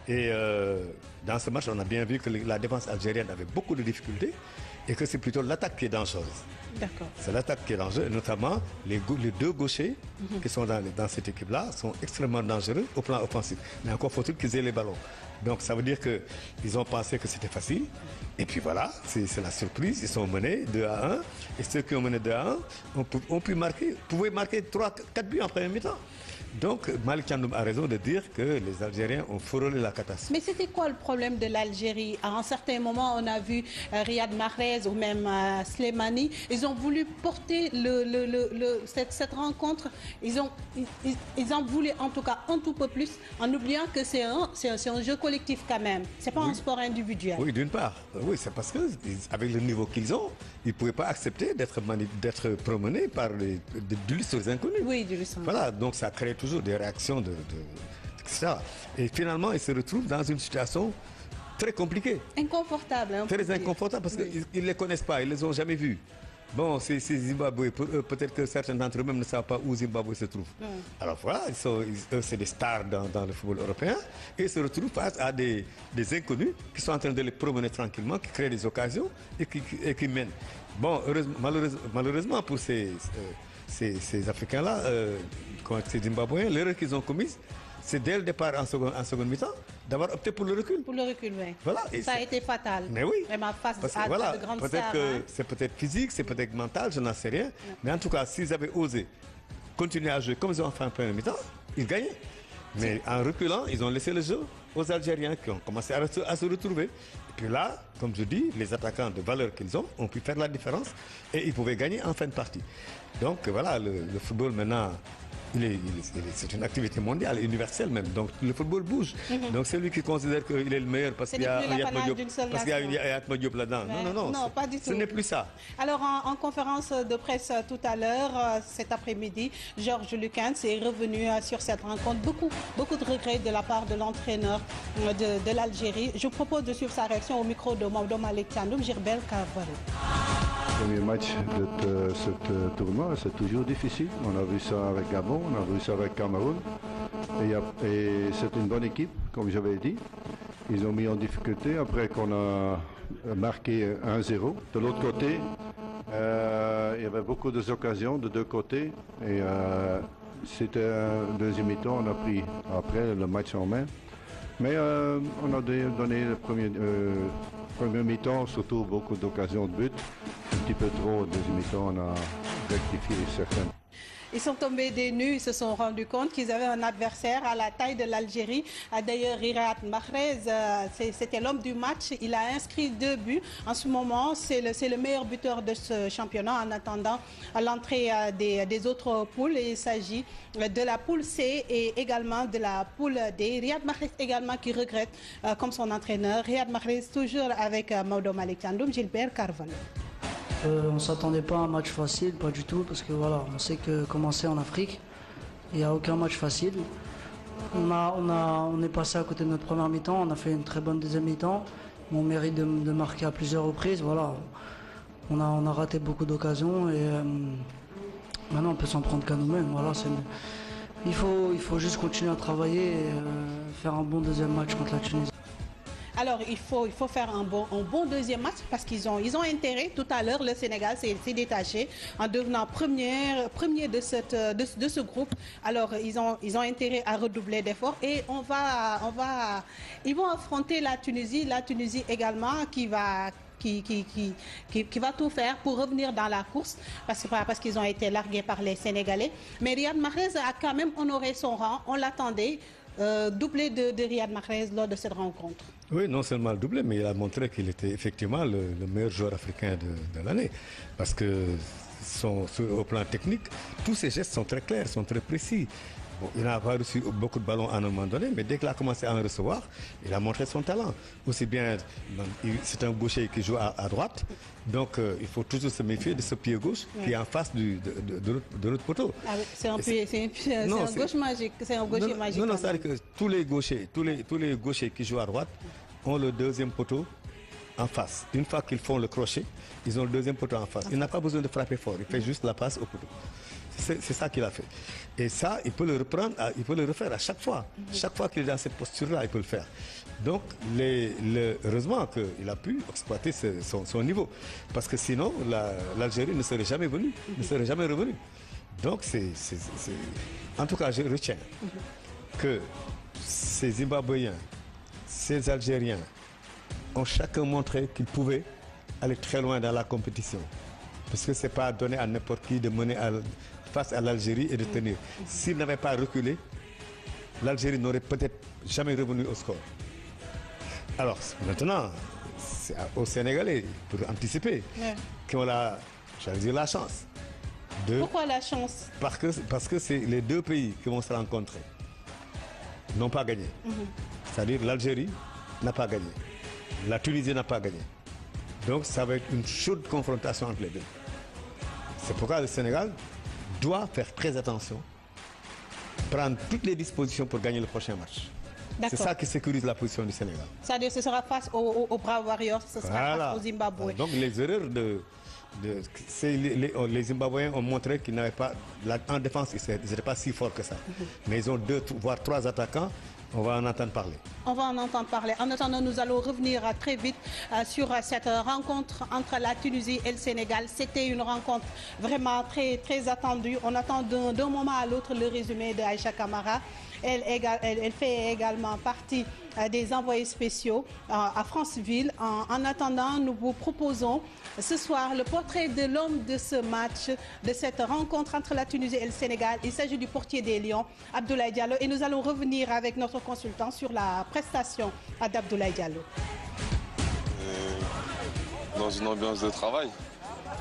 Et dans ce match, on a bien vu que la défense algérienne avait beaucoup de difficultés et que c'est plutôt l'attaque qui est dangereuse. D'accord. C'est l'attaque qui est dangereuse, notamment les deux gauchers qui sont dans cette équipe-là sont extrêmement dangereux au plan offensif. Mais encore faut-il qu'ils aient les ballons. Donc ça veut dire qu'ils ont pensé que c'était facile. Et puis voilà, c'est la surprise. Ils sont menés 2-1. Et ceux qui ont mené 2-1 pouvaient marquer 3-4 buts en première mi-temps. Donc, Malick Thiandoum a raison de dire que les Algériens ont frôlé la catastrophe. Mais c'était quoi le problème de l'Algérie? À un certain moment, on a vu Riyad Mahrez ou même Slimani. Ils ont voulu porter cette rencontre. Ils ont voulu en tout cas un tout peu plus, en oubliant que c'est un jeu collectif quand même. C'est pas un sport individuel. Oui, d'une part. Oui, c'est parce que avec le niveau qu'ils ont, ils ne pouvaient pas accepter d'être promenés par du lustre inconnu. Oui, du lustre. Voilà, donc ça crée toujours des réactions etc. Et finalement, ils se retrouvent dans une situation très compliquée. Inconfortable. Très inconfortable parce qu'ils ne les connaissent pas, ils ne les ont jamais vus. Bon, c'est Zimbabwe. Peut-être que certains d'entre eux même ne savent pas où Zimbabwe se trouve. Alors voilà, c'est des stars dans le football européen et ils se retrouvent face à des inconnus qui sont en train de les promener tranquillement, qui créent des occasions et qui mènent. Bon, malheureusement pour ces Africains-là, ces Zimbabwéens, l'erreur qu'ils ont commise, c'est dès le départ en seconde mi-temps d'avoir opté pour le recul. Pour le recul, oui. Voilà. Ça a été fatal. Mais oui. Vraiment face Parce que, à voilà, de grandes peut-être stars. que c'est peut-être physique, c'est peut-être mental, je n'en sais rien. Mais en tout cas, s'ils avaient osé continuer à jouer comme ils ont fait en première mi-temps, ils gagnaient. Mais en reculant, ils ont laissé le jeu aux Algériens qui ont commencé à se retrouver. Et puis là, comme je dis, les attaquants de valeur qu'ils ont pu faire la différence et ils pouvaient gagner en fin de partie. Donc voilà, le football maintenant, c'est une activité mondiale, universelle même. Donc le football bouge. Donc celui qui considère qu'il est le meilleur parce qu'il y a Yatma Diop là-dedans. Non, pas du tout. Ce n'est plus ça. Alors en conférence de presse tout à l'heure, cet après-midi, Georges Lucans est revenu sur cette rencontre. Beaucoup de regrets de la part de l'entraîneur de l'Algérie. Je vous propose de suivre sa réaction au micro de Malick Thiandoum, Gilbert Carvalho. Le premier match de ce tournoi, c'est toujours difficile. On a vu ça avec Gabon, on a vu ça avec Cameroun. Et c'est une bonne équipe, comme j'avais dit. Ils ont mis en difficulté après qu'on a marqué 1-0. De l'autre côté, il y avait beaucoup d'occasions de deux côtés. Et c'était un deuxième mi-temps, on a pris après le match en main. Mais on a donné le premier mi-temps, surtout beaucoup d'occasions de but. Un petit peu trop, deuxième mi-temps, on a rectifié certaines. Ils sont tombés des nues, ils se sont rendus compte qu'ils avaient un adversaire à la taille de l'Algérie. D'ailleurs, Riyad Mahrez, c'était l'homme du match. Il a inscrit 2 buts. En ce moment, c'est le meilleur buteur de ce championnat en attendant l'entrée des autres poules. Et il s'agit de la poule C et également de la poule D. Riyad Mahrez également qui regrette comme son entraîneur. Riyad Mahrez toujours avec Malick Thiandoum, Gilbert Carvalho. On ne s'attendait pas à un match facile, pas du tout, parce que voilà, on sait que commencer en Afrique, il n'y a aucun match facile. On est passé à côté de notre première mi-temps, on a fait une très bonne deuxième mi-temps. On mérite de marquer à plusieurs reprises. Voilà. On a raté beaucoup d'occasions et maintenant on peut s'en prendre qu'à nous-mêmes. Voilà, il faut juste continuer à travailler et faire un bon deuxième match contre la Tunisie. Alors, il faut faire un bon deuxième match parce qu'ils ont intérêt. Tout à l'heure, le Sénégal s'est détaché en devenant premier de ce groupe. Alors, ils ont intérêt à redoubler d'efforts et ils vont affronter la Tunisie également qui va tout faire pour revenir dans la course parce qu'ils ont été largués par les Sénégalais. Mais Riyad Mahrez a quand même honoré son rang. On l'attendait. Doublé de Riyad Mahrez lors de cette rencontre. Oui, non seulement le doublé, mais il a montré qu'il était effectivement le meilleur joueur africain de l'année. Parce que au plan technique, tous ses gestes sont très clairs, sont très précis. Bon, il n'a pas reçu beaucoup de ballons à un moment donné, mais dès qu'il a commencé à en recevoir, il a montré son talent. Aussi bien, c'est un gaucher qui joue à droite, donc il faut toujours se méfier de ce pied gauche qui est en face de l'autre poteau. Ah oui, c'est un gauche magique, c'est un gaucher magique. Non, c'est-à-dire que tous les gauchers qui jouent à droite ont le deuxième poteau en face. Une fois qu'ils font le crochet, ils ont le deuxième poteau en face. Il n'a pas besoin de frapper fort, il fait juste la passe au poteau. C'est ça qu'il a fait. Et ça, il peut le reprendre, il peut le refaire à chaque fois. Chaque fois qu'il est dans cette posture-là, il peut le faire. Donc, heureusement qu'il a pu exploiter son niveau. Parce que sinon, l'Algérie ne serait jamais venue, ne serait jamais revenue. Donc, en tout cas, je retiens que ces Zimbabwéens, ces Algériens ont chacun montré qu'ils pouvaient aller très loin dans la compétition. Parce que ce n'est pas donné à n'importe qui de mener face à l'Algérie et de tenir. S'ils n'avaient pas reculé, l'Algérie n'aurait peut-être jamais revenu au score. Alors maintenant, c'est aux Sénégalais, pour anticiper, qui ont la chance. Pourquoi la chance? Parce que c'est les deux pays qui vont se rencontrer n'ont pas gagné. C'est-à-dire l'Algérie n'a pas gagné. La Tunisie n'a pas gagné. Donc ça va être une chaude confrontation entre les deux. C'est pourquoi le Sénégal doit faire très attention, prendre toutes les dispositions pour gagner le prochain match. C'est ça qui sécurise la position du Sénégal. C'est-à-dire que ce sera face aux Braves Warriors, ce sera face au Zimbabwe. Donc les erreurs les Zimbabwéens ont montré qu'ils n'avaient pas, en défense, ils n'étaient pas si forts que ça. Mais ils ont 2 voire 3 attaquants. On va en entendre parler. On va en entendre parler. En attendant, nous allons revenir très vite sur cette rencontre entre la Tunisie et le Sénégal. C'était une rencontre vraiment très, très attendue. On attend d'un moment à l'autre le résumé d'Aïcha Camara. Elle fait également partie des envoyés spéciaux à Franceville. En attendant, nous vous proposons ce soir le portrait de l'homme de ce match, de cette rencontre entre la Tunisie et le Sénégal. Il s'agit du portier des Lions, Abdoulaye Diallo. Et nous allons revenir avec notre consultant sur la prestation d'Abdoulaye Diallo. Dans une ambiance de travail.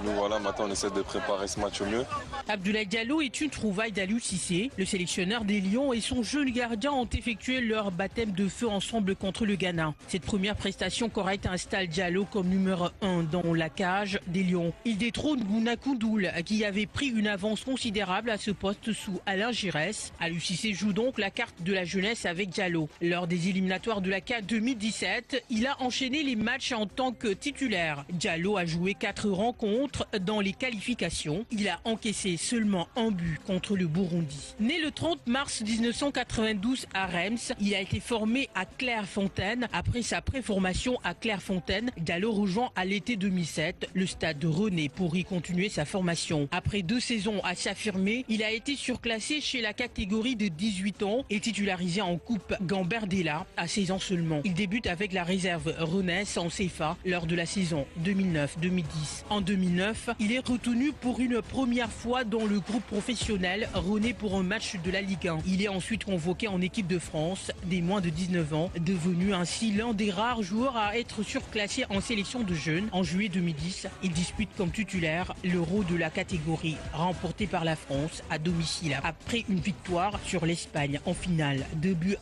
Nous voilà, maintenant on essaie de préparer ce match au mieux. Abdoulaye Diallo est une trouvaille d'Aliou Cissé. Le sélectionneur des Lions et son jeune gardien ont effectué leur baptême de feu ensemble contre le Ghana. Cette première prestation correcte installe Diallo comme numéro 1 dans la cage des Lions. Il détrône Bouna Koundoul qui avait pris une avance considérable à ce poste sous Alain Giresse. Aliou Cissé joue donc la carte de la jeunesse avec Diallo. Lors des éliminatoires de la CAN 2017, il a enchaîné les matchs en tant que titulaire. Diallo a joué 4 rencontres dans les qualifications. Il a encaissé seulement un but contre le Burundi. Né le 30 mars 1992 à Reims, il a été formé à Clairefontaine. Après sa préformation à Clairefontaine, Diallo rejoint à l'été 2007 le stade Rennais pour y continuer sa formation. Après 2 saisons à s'affirmer, il a été surclassé chez la catégorie de 18 ans et titularisé en Coupe Gambardella à 16 ans seulement. Il débute avec la réserve rennaise en CFA lors de la saison 2009-2010. En 2009, il est retenu pour une première fois dans le groupe professionnel Rennais pour un match de la Ligue 1. Il est ensuite convoqué en équipe de France des moins de 19 ans, devenu ainsi l'un des rares joueurs à être surclassé en sélection de jeunes. En juillet 2010, il dispute comme titulaire l'Euro de la catégorie remporté par la France à domicile après une victoire sur l'Espagne en finale 2-1.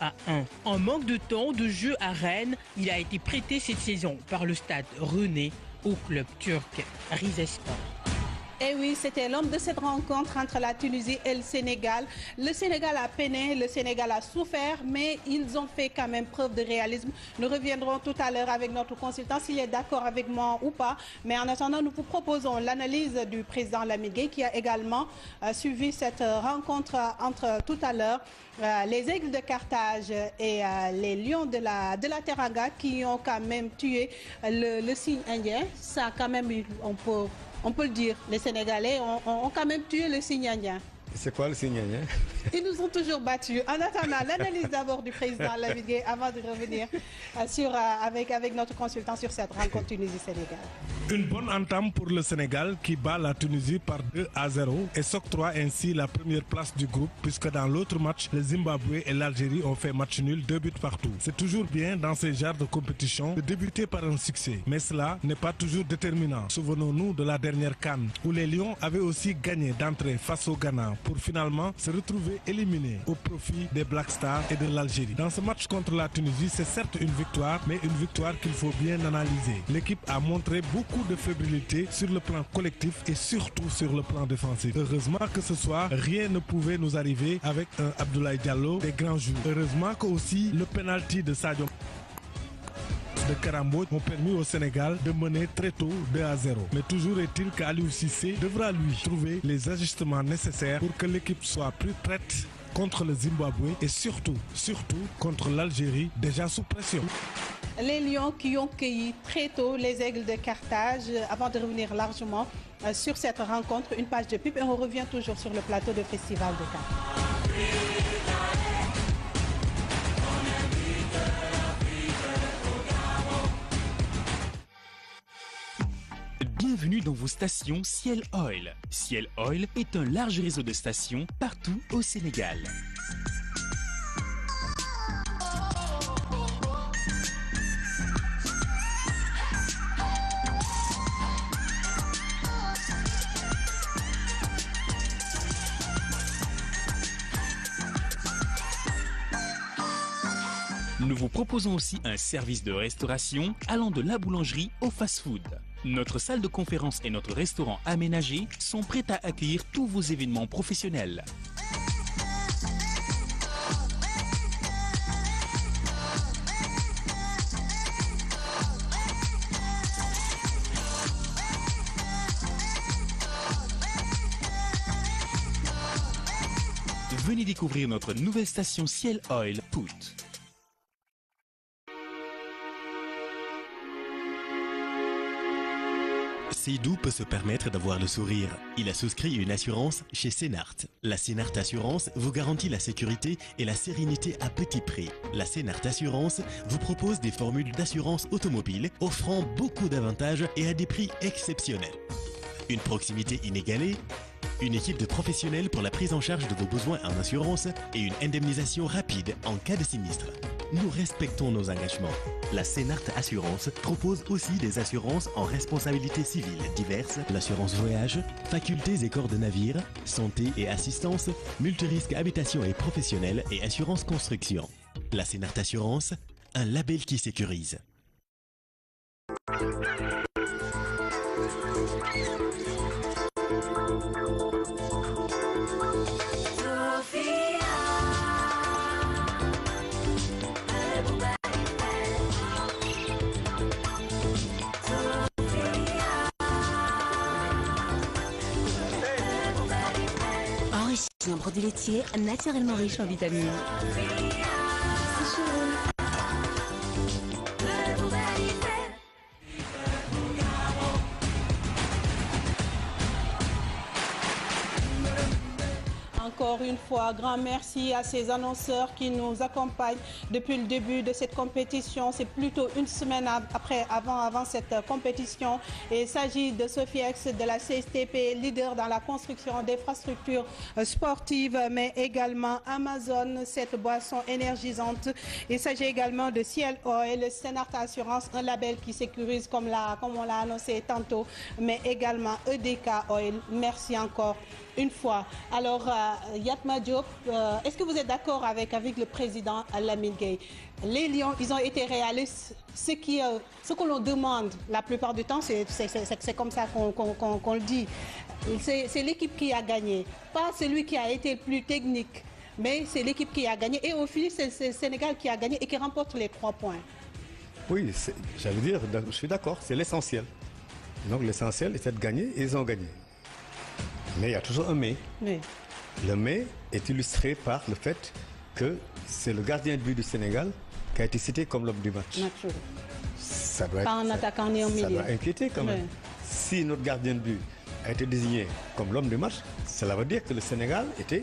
En manque de temps de jeu à Rennes, il a été prêté cette saison par le stade Rennais au club turc Rizespor. Et oui, c'était l'homme de cette rencontre entre la Tunisie et le Sénégal. Le Sénégal a peiné, le Sénégal a souffert, mais ils ont fait quand même preuve de réalisme. Nous reviendrons tout à l'heure avec notre consultant s'il est d'accord avec moi ou pas. Mais en attendant, nous vous proposons l'analyse du président Lamine Gueye qui a également suivi cette rencontre entre tout à l'heure les Aigles de Carthage et les Lions de la Teranga qui ont quand même tué le cygne indien. Ça quand même, on peut le dire, les Sénégalais ont quand même tué le cygne indien. C'est quoi le cygne indien? Ils nous ont toujours battus. En attendant, l'analyse d'abord du président Lamine Gueye avant de revenir avec notre consultant sur cette rencontre Tunisie-Sénégal. Une bonne entame pour le Sénégal qui bat la Tunisie par 2-0 et s'octroie ainsi la première place du groupe puisque dans l'autre match, le Zimbabwe et l'Algérie ont fait match nul 2 buts partout. C'est toujours bien dans ces genres de compétition de débuter par un succès, mais cela n'est pas toujours déterminant. Souvenons-nous de la dernière CAN où les Lions avaient aussi gagné d'entrée face au Ghana pour finalement se retrouver éliminés au profit des Black Stars et de l'Algérie. Dans ce match contre la Tunisie, c'est certes une victoire, mais une victoire qu'il faut bien analyser. L'équipe a montré beaucoup de fébrilité sur le plan collectif et surtout sur le plan défensif. Heureusement que ce soir, rien ne pouvait nous arriver avec un Abdoulaye Diallo des grands jours. Heureusement que aussi le penalty de Sadio de Karambo ont permis au Sénégal de mener très tôt 2-0. Mais toujours est-il qu'Aliou Cissé devra lui trouver les ajustements nécessaires pour que l'équipe soit plus prête contre le Zimbabwe et surtout contre l'Algérie déjà sous pression. Les Lions qui ont cueilli très tôt les Aigles de Carthage avant de revenir largement sur cette rencontre. Une page de pub et on revient toujours sur le plateau de Festival de Cannes. Bienvenue dans vos stations Ciel Oil. Ciel Oil est un large réseau de stations partout au Sénégal. Nous vous proposons aussi un service de restauration allant de la boulangerie au fast-food. Notre salle de conférence et notre restaurant aménagé sont prêts à accueillir tous vos événements professionnels. Venez découvrir notre nouvelle station Ciel Oil Pout. Seydou peut se permettre d'avoir le sourire. Il a souscrit une assurance chez Sénart. La Sénart Assurance vous garantit la sécurité et la sérénité à petit prix. La Sénart Assurance vous propose des formules d'assurance automobile offrant beaucoup d'avantages et à des prix exceptionnels. Une proximité inégalée, une équipe de professionnels pour la prise en charge de vos besoins en assurance et une indemnisation rapide en cas de sinistre. Nous respectons nos engagements. La Sénart Assurance propose aussi des assurances en responsabilité civile diverses, l'assurance voyage, facultés et corps de navire, santé et assistance, multirisque habitation et professionnel et assurance construction. La Sénart Assurance, un label qui sécurise. Un produit laitier naturellement riche en vitamines. Encore une fois, grand merci à ces annonceurs qui nous accompagnent depuis le début de cette compétition. C'est plutôt une semaine avant cette compétition. Et il s'agit de Sofiex, de la CSTP, leader dans la construction d'infrastructures sportives, mais également Amazon, cette boisson énergisante. Il s'agit également de Ciel Oil, Sénart Assurance, un label qui sécurise comme on l'a annoncé tantôt, mais également EDK Oil. Merci encore une fois. Alors, Yatma Diop, est-ce que vous êtes d'accord avec le président Lamine Gueye? Les Lions, ils ont été réalistes. Ce que l'on demande la plupart du temps, c'est comme ça qu'on le dit. C'est l'équipe qui a gagné, pas celui qui a été le plus technique, mais c'est l'équipe qui a gagné. Et au final, c'est le Sénégal qui a gagné et qui remporte les 3 points. Oui, j'allais dire, je suis d'accord, c'est l'essentiel. Donc l'essentiel était de gagner et ils ont gagné. Mais il y a toujours un mais. Oui. Le mais est illustré par le fait que c'est le gardien de but du Sénégal qui a été cité comme l'homme du match. Ça doit pas un attaquant ni un milieu. Ça doit inquiéter quand même. Oui. Si notre gardien de but a été désigné comme l'homme du match, cela veut dire que le Sénégal était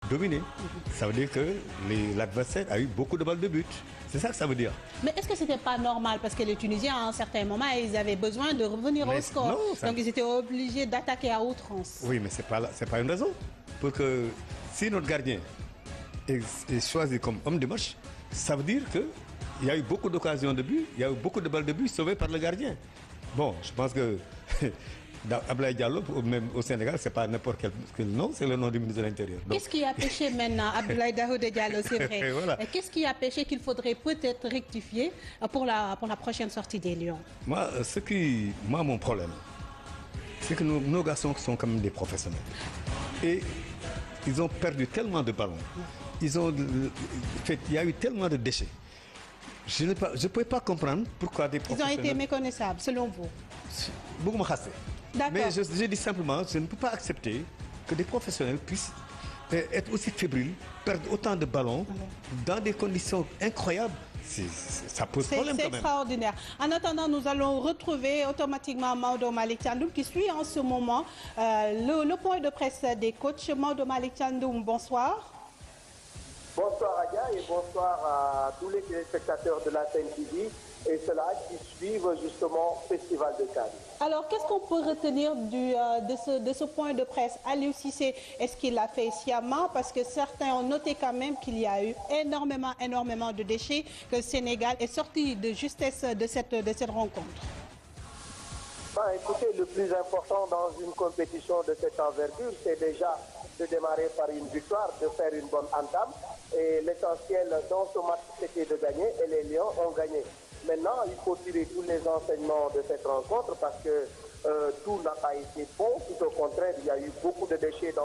dominé. Ça veut dire que l'adversaire a eu beaucoup de balles de but. C'est ça que ça veut dire. Mais est-ce que ce n'était pas normal? Parce que les Tunisiens, à un certain moment, ils avaient besoin de revenir au score. Non, donc ils étaient obligés d'attaquer à outrance. Oui, mais ce n'est pas une raison. Pour que si notre gardien est choisi comme homme de match, ça veut dire qu'il y a eu beaucoup d'occasions de but, il y a eu beaucoup de balles de but sauvées par le gardien. Bon, je pense que Abdoulaye Diallo, même au Sénégal, ce n'est pas n'importe quel nom, c'est le nom du ministre de l'Intérieur. Qu'est-ce qui a péché maintenant, Abdoulaye Diallo, c'est vrai. Voilà. Qu'est-ce qui a péché qu'il faudrait peut-être rectifier pour la prochaine sortie des Lions? Moi, mon problème, c'est que nos garçons sont quand même des professionnels. Et ils ont perdu tellement de ballons. Il y a eu tellement de déchets. Je ne pouvais pas comprendre pourquoi des professionnels... Ils ont été méconnaissables, selon vous? Beaucoup m'ont cassé. Mais je dis simplement, je ne peux pas accepter que des professionnels puissent être aussi fébriles, perdre autant de ballons dans des conditions incroyables. Ça pose problème quand même. C'est extraordinaire. En attendant, nous allons retrouver automatiquement Maodo Malick Thiandoum qui suit en ce moment le point de presse des coachs. Maodo Malick Thiandoum, bonsoir. Bonsoir Adia et bonsoir à tous les téléspectateurs de la TNTV et ceux-là qui suivent justement le Festival de Cannes. Alors, qu'est-ce qu'on peut retenir de ce point de presse? Aliou Cissé, est-ce qu'il l'a fait sciemment? Parce que certains ont noté quand même qu'il y a eu énormément de déchets, que le Sénégal est sorti de justesse de cette rencontre. Écoutez, le plus important dans une compétition de cette envergure, c'est déjà de démarrer par une victoire, de faire une bonne entame. Et l'essentiel dans ce match, c'était de gagner et les Lions ont gagné. Maintenant, il faut tirer tous les enseignements de cette rencontre parce que tout n'a pas été bon. Tout au contraire, il y a eu beaucoup de déchets dans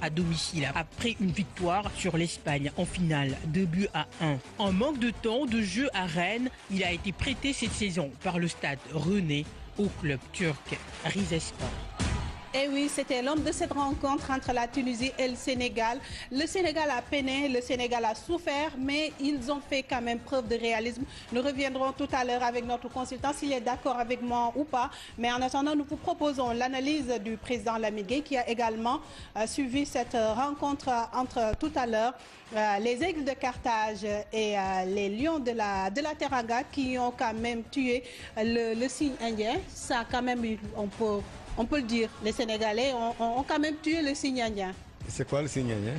à domicile après une victoire sur l'Espagne en finale 2-1. En manque de temps de jeu à Rennes, il a été prêté cette saison par le stade Rennais au club turc Rizespor. Et oui, c'était l'homme de cette rencontre entre la Tunisie et le Sénégal. Le Sénégal a peiné, le Sénégal a souffert, mais ils ont fait quand même preuve de réalisme. Nous reviendrons tout à l'heure avec notre consultant s'il est d'accord avec moi ou pas. Mais en attendant, nous vous proposons l'analyse du président Lamine Gueye qui a également suivi cette rencontre entre tout à l'heure. Les Aigles de Carthage et les Lions de la Teranga qui ont quand même tué le cygne indien. Ça quand même, on peut le dire, les Sénégalais ont quand même tué le cygne indien. C'est quoi le cygne indien?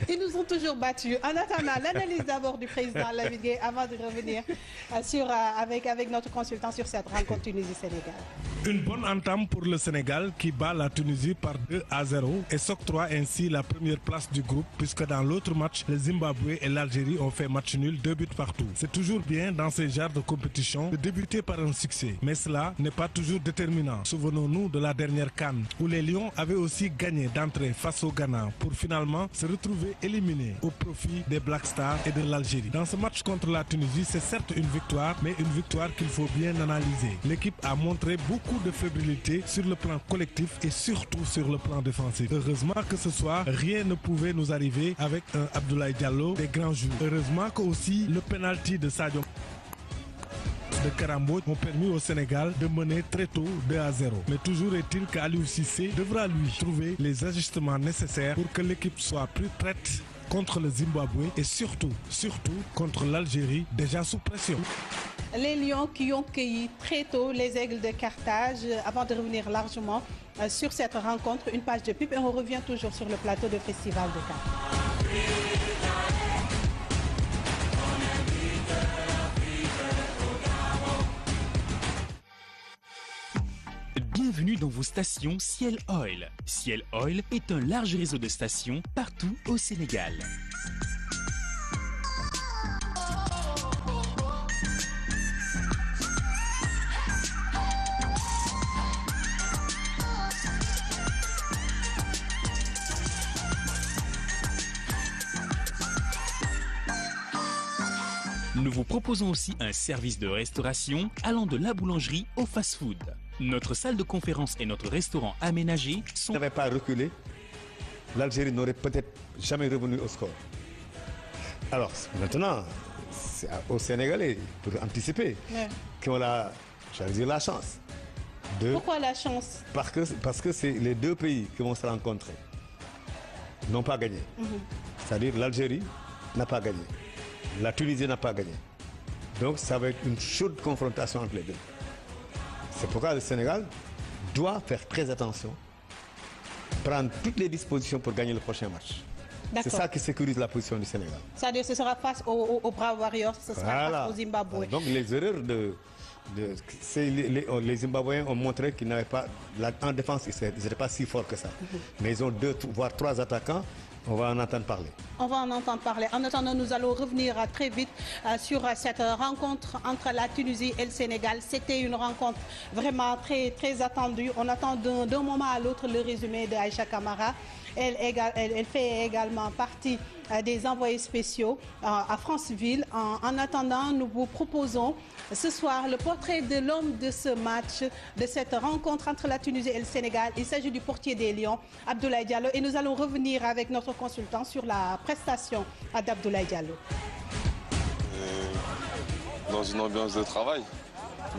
Ils nous ont toujours battus. En attendant, l'analyse d'abord du président Lamine Gueye avant de revenir avec notre consultant sur cette rencontre Tunisie-Sénégal. Une bonne entame pour le Sénégal qui bat la Tunisie par 2-0 et s'octroie ainsi la première place du groupe puisque dans l'autre match, le Zimbabwe et l'Algérie ont fait match nul 2 buts partout. C'est toujours bien dans ces genres de compétition de débuter par un succès, mais cela n'est pas toujours déterminant. Souvenons-nous de la dernière CAN où les Lions avaient aussi gagné d'entrée face au Ghana pour finalement se retrouver éliminés au profit des Black Stars et de l'Algérie. Dans ce match contre la Tunisie, c'est certes une victoire, mais une victoire qu'il faut bien analyser. L'équipe a montré beaucoup de fébrilité sur le plan collectif et surtout sur le plan défensif. Heureusement que ce soir, rien ne pouvait nous arriver avec un Abdoulaye Diallo des grands jours. Heureusement que aussi le penalty de Sadio de Karambo ont permis au Sénégal de mener très tôt 2-0. Mais toujours est-il qu'Aliou Cissé devra lui trouver les ajustements nécessaires pour que l'équipe soit plus prête contre le Zimbabwe et surtout contre l'Algérie déjà sous pression. Les Lions qui ont cueilli très tôt les Aigles de Carthage avant de revenir largement sur cette rencontre. Une page de pub et on revient toujours sur le plateau de Festival de Cannes. Bienvenue dans vos stations Ciel Oil. Ciel Oil est un large réseau de stations partout au Sénégal. Nous vous proposons aussi un service de restauration allant de la boulangerie au fast-food. Notre salle de conférence et notre restaurant aménagé sont... Si on n'avait pas reculé, l'Algérie n'aurait peut-être jamais revenu au score. Alors maintenant, c'est aux Sénégalais pour anticiper qui ont la chance. Pourquoi la chance? Parce que c'est les deux pays qui vont se rencontrer. N'ont pas gagné. C'est-à-dire l'Algérie n'a pas gagné. La Tunisie n'a pas gagné. Donc ça va être une chaude confrontation entre les deux. C'est pourquoi le Sénégal doit faire très attention, prendre toutes les dispositions pour gagner le prochain match. C'est ça qui sécurise la position du Sénégal. C'est-à-dire que ce sera face aux Braves Warriors, ce sera face au Zimbabwe. Donc les erreurs les Zimbabwéens ont montré qu'ils n'avaient pas, en défense, ils n'étaient pas si forts que ça. Mais ils ont 2 voire 3 attaquants. On va en entendre parler. On va en entendre parler. En attendant, nous allons revenir très vite sur cette rencontre entre la Tunisie et le Sénégal. C'était une rencontre vraiment très, très attendue. On attend d'un moment à l'autre le résumé de Aïcha Camara. Elle fait également partie des envoyés spéciaux à Franceville. En attendant, nous vous proposons ce soir le portrait de l'homme de ce match, de cette rencontre entre la Tunisie et le Sénégal. Il s'agit du portier des Lions, Abdoulaye Diallo. Et nous allons revenir avec notre consultant sur la prestation d'Abdoulaye Diallo. Dans une ambiance de travail.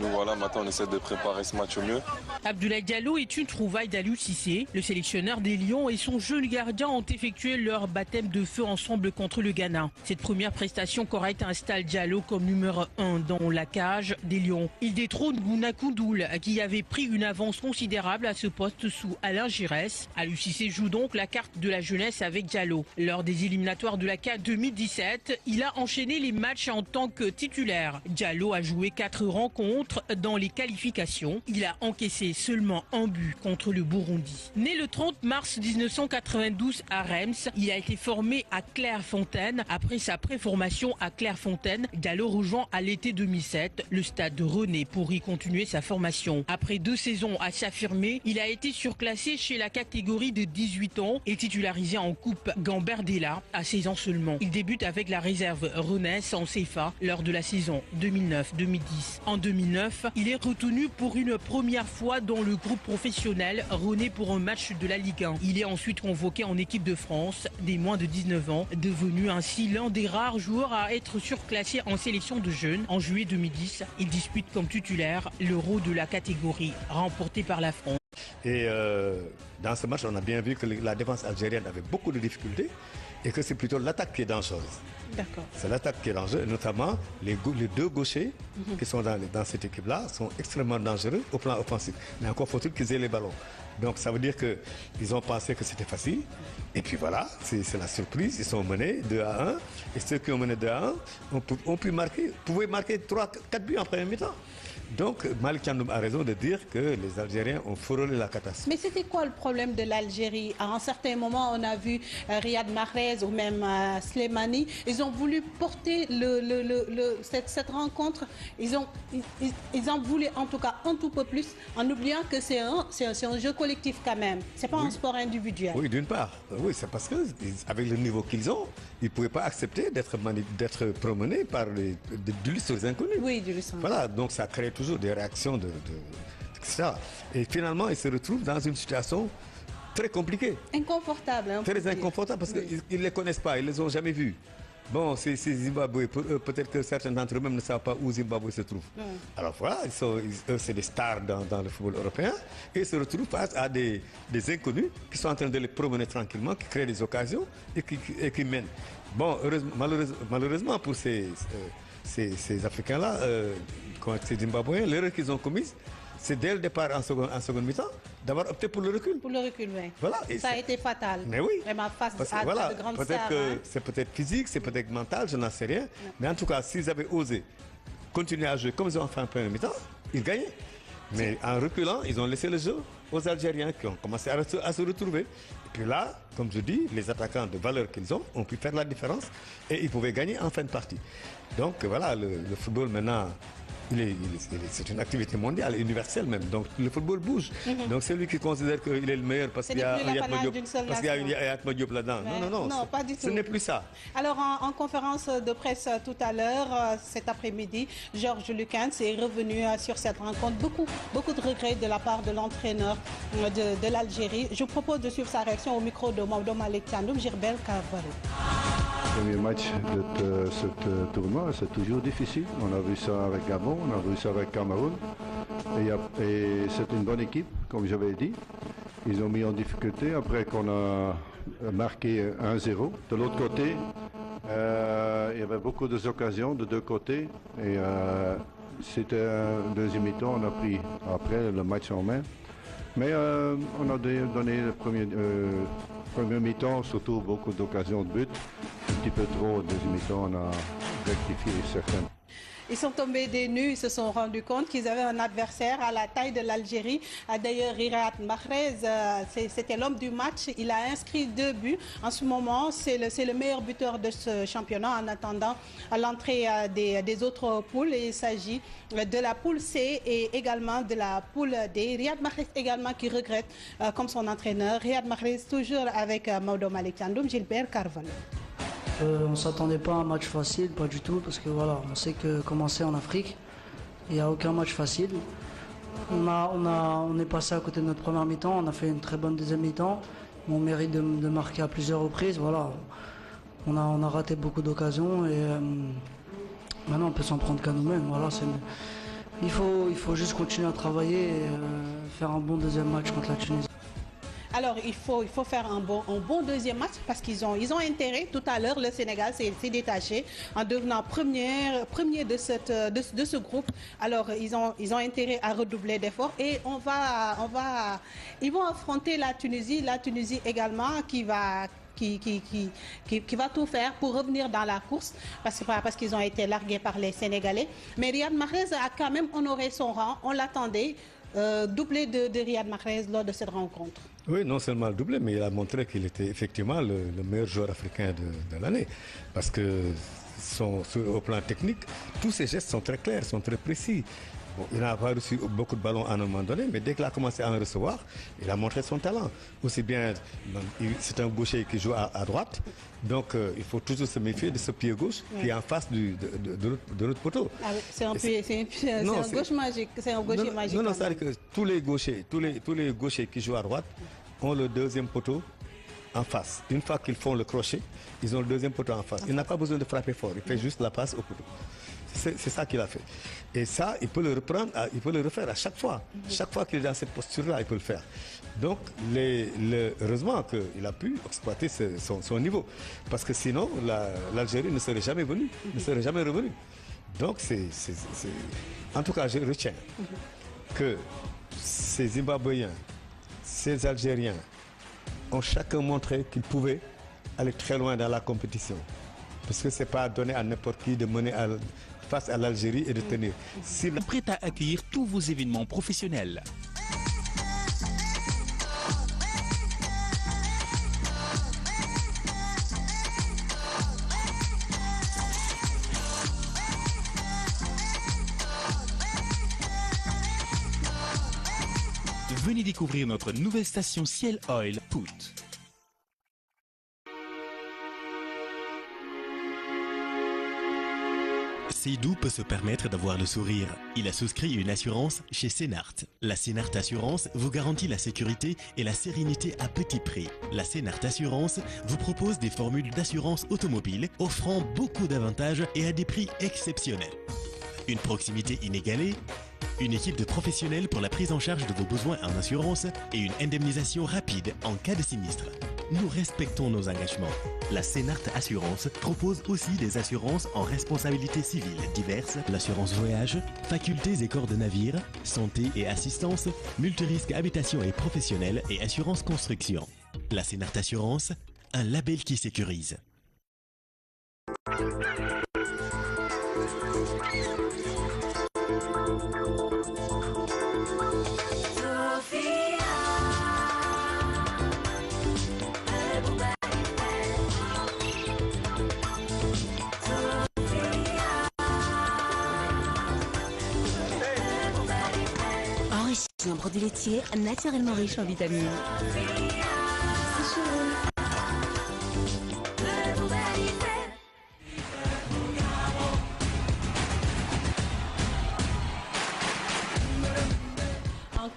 Nous voilà, maintenant on essaie de préparer ce match au mieux. Abdoulaye Diallo est une trouvaille d'Aliou Cissé. Le sélectionneur des Lions et son jeune gardien ont effectué leur baptême de feu ensemble contre le Ghana. Cette première prestation correcte installe Diallo comme numéro 1 dans la cage des Lions. Il détrône Bouna Koundoul qui avait pris une avance considérable à ce poste sous Alain Giresse. Aliou Cissé joue donc la carte de la jeunesse avec Diallo. Lors des éliminatoires de la CAN 2017, il a enchaîné les matchs en tant que titulaire. Diallo a joué 4 rencontres rencontre dans les qualifications. Il a encaissé seulement un but contre le Burundi. Né le 30 mars 1992 à Reims, il a été formé à Clairefontaine. Après sa préformation à Clairefontaine, Diallo rejoint à l'été 2007 le stade de Rennais pour y continuer sa formation. Après 2 saisons à s'affirmer, il a été surclassé chez la catégorie de 18 ans et titularisé en Coupe Gambardella à 16 ans seulement. Il débute avec la réserve rennaise en CFA lors de la saison 2009-2010. En 2009, il est retenu pour une première fois dans le groupe professionnel Rennais pour un match de la Ligue 1. Il est ensuite convoqué en équipe de France des moins de 19 ans, devenu ainsi l'un des rares joueurs à être surclassé en sélection de jeunes. En juillet 2010, il dispute comme titulaire l'Euro de la catégorie remporté par la France. Et dans ce match, on a bien vu que la défense algérienne avait beaucoup de difficultés et que c'est plutôt l'attaque qui est dangereuse. D'accord. C'est l'attaque qui est dangereuse, et notamment les 2 gauchers qui sont dans cette équipe-là sont extrêmement dangereux au plan offensif. Mais encore faut-il qu'ils aient les ballons. Donc ça veut dire qu'ils ont pensé que c'était facile. Et puis voilà, c'est la surprise. Ils sont menés 2-1. Et ceux qui ont mené 2-1 pouvaient marquer 3-4 buts en première mi-temps. Donc Malick Thiandoum a raison de dire que les Algériens ont frôlé la catastrophe. Mais c'était quoi le problème de l'Algérie? À un certain moment, on a vu Riyad Mahrez ou même Slimani. Ils ont voulu porter cette rencontre. Ils ont voulu en tout cas un tout peu plus, en oubliant que c'est un jeu collectif quand même. C'est pas un sport individuel. Oui, d'une part. Oui, c'est parce que avec le niveau qu'ils ont, ils ne pouvaient pas accepter d'être promenés par d'illustres inconnus. Oui, d'illustres inconnus. Voilà, donc ça crée toujours des réactions etc. Et finalement, ils se retrouvent dans une situation très compliquée. Inconfortable. Très inconfortable parce qu'ils ne les connaissent pas, ils ne les ont jamais vus. Bon, c'est Zimbabwe. Pour eux, peut-être que certains d'entre eux même ne savent pas où Zimbabwe se trouve. Alors voilà, eux, c'est des stars dans le football européen. Et ils se retrouvent face à des inconnus qui sont en train de les promener tranquillement, qui créent des occasions et qui mènent. Bon, malheureusement pour ces Africains-là, ces Zimbabwéens, l'erreur qu'ils ont commise, c'est dès le départ en seconde mi-temps d'avoir opté pour le recul. Pour le recul, oui. Voilà. Et ça a été fatal. Mais oui. Vraiment face à voilà, de grandes peut-être stars. que c'est peut-être physique, c'est peut-être mental, je n'en sais rien. Mais en tout cas, s'ils avaient osé continuer à jouer comme ils ont fait en première mi-temps, ils gagnaient. Mais en reculant, ils ont laissé le jeu aux Algériens qui ont commencé à se retrouver. Et puis là, comme je dis, les attaquants de valeur qu'ils ont pu faire la différence et ils pouvaient gagner en fin de partie. Donc voilà, le football maintenant, c'est une activité mondiale, universelle même. Donc le football bouge. Donc celui qui considère qu'il est le meilleur parce qu'il y a un Yatma Diop là-dedans. Non, pas du tout. Ce n'est plus ça. Alors en conférence de presse tout à l'heure, cet après-midi, Georges Lucans est revenu sur cette rencontre. Beaucoup de regrets de la part de l'entraîneur de l'Algérie. Je vous propose de suivre sa réaction au micro de Malick Thiandoum, Gilbert Carvalho. Le premier match de ce tournoi, c'est toujours difficile. On a vu ça avec Gabon, on a vu ça avec Cameroun. Et c'est une bonne équipe, comme j'avais dit. Ils ont mis en difficulté après qu'on a marqué 1-0. De l'autre côté, il y avait beaucoup d'occasions de 2 côtés. Et c'était un deuxième mi-temps, on a pris après le match en main. Mais on a donné le premier mi-temps, surtout beaucoup d'occasions de but. Un petit peu trop au deuxième mi-temps, on a rectifié certains. Ils sont tombés des nues, ils se sont rendus compte qu'ils avaient un adversaire à la taille de l'Algérie. D'ailleurs, Riyad Mahrez, c'était l'homme du match. Il a inscrit 2 buts. En ce moment, c'est le meilleur buteur de ce championnat en attendant l'entrée des autres poules. Et il s'agit de la poule C et également de la poule D. Riyad Mahrez également qui regrette comme son entraîneur. Riyad Mahrez toujours avec Malick Thiandoum, Gilbert Carvalho. On ne s'attendait pas à un match facile, pas du tout, parce que voilà, on sait que commencer en Afrique, il n'y a aucun match facile. On est passé à côté de notre première mi-temps, on a fait une très bonne deuxième mi-temps. On mérite de marquer à plusieurs reprises. Voilà. On a raté beaucoup d'occasions et maintenant on peut s'en prendre qu'à nous-mêmes. Voilà, il faut juste continuer à travailler et faire un bon deuxième match contre la Tunisie. Alors, il faut faire un bon deuxième match parce qu'ils ont intérêt. Tout à l'heure, le Sénégal s'est détaché en devenant premier de ce groupe. Alors, ils ont intérêt à redoubler d'efforts et ils vont affronter la Tunisie également qui va qui va tout faire pour revenir dans la course, parce qu'ils ont été largués par les Sénégalais. Mais Riyad Mahrez a quand même honoré son rang. On l'attendait. Doublé de Riyad Mahrez lors de cette rencontre. Oui, non seulement le doublé, mais il a montré qu'il était effectivement le meilleur joueur africain de l'année. Parce que au plan technique, tous ses gestes sont très clairs, sont très précis. Bon, il n'a pas reçu beaucoup de ballons à un moment donné, mais dès qu'il a commencé à en recevoir, il a montré son talent. Aussi bien, c'est un gaucher qui joue à droite, donc il faut toujours se méfier de ce pied gauche qui est en face de notre poteau. Ah oui, c'est un gauche magique, c'est un gaucher magique. Non, c'est-à-dire que tous les gauchers qui jouent à droite ont le deuxième poteau en face. Une fois qu'ils font le crochet, ils ont le deuxième poteau en face. Il n'a pas besoin de frapper fort, il fait juste la passe au poteau. C'est ça qu'il a fait. Et ça, il peut le reprendre, il peut le refaire à chaque fois. Chaque fois qu'il est dans cette posture-là, il peut le faire. Donc, heureusement qu'il a pu exploiter son niveau. Parce que sinon, l'Algérie ne serait jamais venue, ne serait jamais revenue. Donc, en tout cas, je retiens que ces Zimbabwéens, ces Algériens ont chacun montré qu'ils pouvaient aller très loin dans la compétition. Parce que ce n'est pas donné à n'importe qui de mener face à l'Algérie et de tenir. Prêt à accueillir tous vos événements professionnels. Venez découvrir notre nouvelle station Ciel Oil Put. Seydou peut se permettre d'avoir le sourire. Il a souscrit une assurance chez Sénart. La Sénart Assurance vous garantit la sécurité et la sérénité à petit prix. La Sénart Assurance vous propose des formules d'assurance automobile offrant beaucoup d'avantages et à des prix exceptionnels. Une proximité inégalée, une équipe de professionnels pour la prise en charge de vos besoins en assurance et une indemnisation rapide en cas de sinistre. Nous respectons nos engagements. La Sénart Assurance propose aussi des assurances en responsabilité civile diverses, l'assurance voyage, facultés et corps de navire, santé et assistance, multirisque habitation et professionnel et assurance construction. La Sénart Assurance, un label qui sécurise. Un produit laitier naturellement riche en vitamines.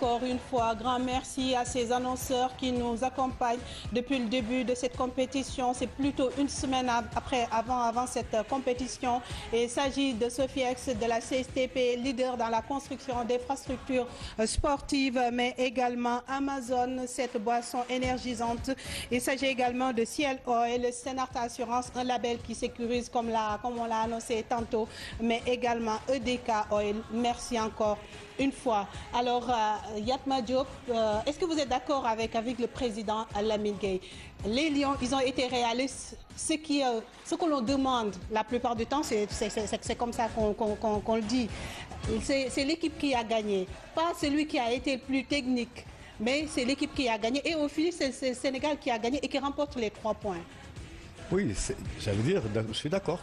Encore une fois, grand merci à ces annonceurs qui nous accompagnent depuis le début de cette compétition. C'est plutôt une semaine avant cette compétition. Et il s'agit de Sofiex, de la CSTP, leader dans la construction d'infrastructures sportives, mais également Amazon, cette boisson énergisante. Il s'agit également de Ciel Oil, Sénart Assurance, un label qui sécurise comme on l'a annoncé tantôt, mais également EDK Oil. Merci encore une fois. Alors, Yatma Diop, est-ce que vous êtes d'accord avec le président Lamine Gueye? Les Lions, ils ont été réalistes. Ce que l'on demande la plupart du temps, c'est comme ça qu'on le dit. C'est l'équipe qui a gagné, pas celui qui a été le plus technique, mais c'est l'équipe qui a gagné. Et au final, c'est le Sénégal qui a gagné et qui remporte les 3 points. Oui, j'allais dire, je suis d'accord.